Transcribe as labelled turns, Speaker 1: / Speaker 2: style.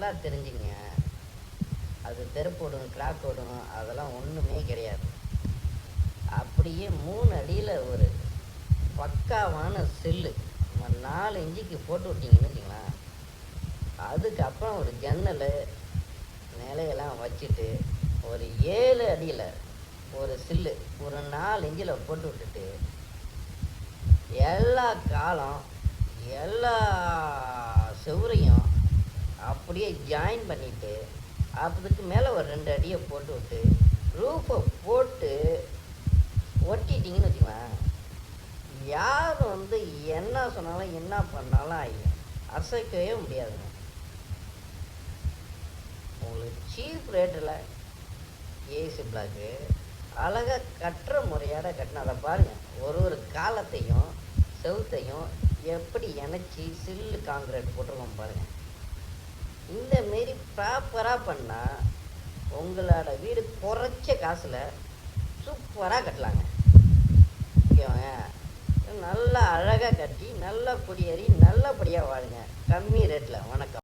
Speaker 1: நல்லா தெரிஞ்சுங்க. அது தெருப்போடும், கிராக் ஓடும், அதெல்லாம் ஒன்றுமே கிடையாது. அப்படியே 3 அடியில் ஒரு பக்காவான செல்லு 4 இன்ச்சுக்கு போட்டு விட்டிங்கன்னு வச்சுங்களேன். அதுக்கப்புறம் ஒரு ஜன்னல் நிலையெல்லாம் வச்சுட்டு ஒரு 7 அடியில் ஒரு சில்லு ஒரு 4 இன்ச்சில் போட்டு விட்டுட்டு எல்லா காலம் எல்லா செவுரையும் அப்படியே ஜாயின் பண்ணிவிட்டு அதுக்கு மேலே ஒரு 2 அடியை போட்டு விட்டு ரூஃபை போட்டு ஒட்டிட்டிங்கன்னு வச்சுக்கலாம். யார் என்ன சொன்னாலும் என்ன பண்ணாலும் அசைக்கவே முடியாதுங்க. உங்களுக்கு சீப் ரேட்டில் ஏசி பிளாக்கு அழகாக கட்டுற முறையோட கட்டினா அதை பாருங்கள். ஒரு காலத்தையும் செவுத்தையும் எப்படி இணைச்சி சில்லு காங்கிரீட் போட்டிருக்கோம் பாருங்கள். இந்தமாரி ப்ராப்பராக பண்ணால் உங்களோட வீடு குறைச்ச காசில் சூப்பராக கட்டலாங்க. ஓகேவாங்க. நல்லா அழகாக கட்டி நல்லா குடியேறி நல்லபடியாக வாழுங்க கம்மி ரேட்டில். வணக்கம்.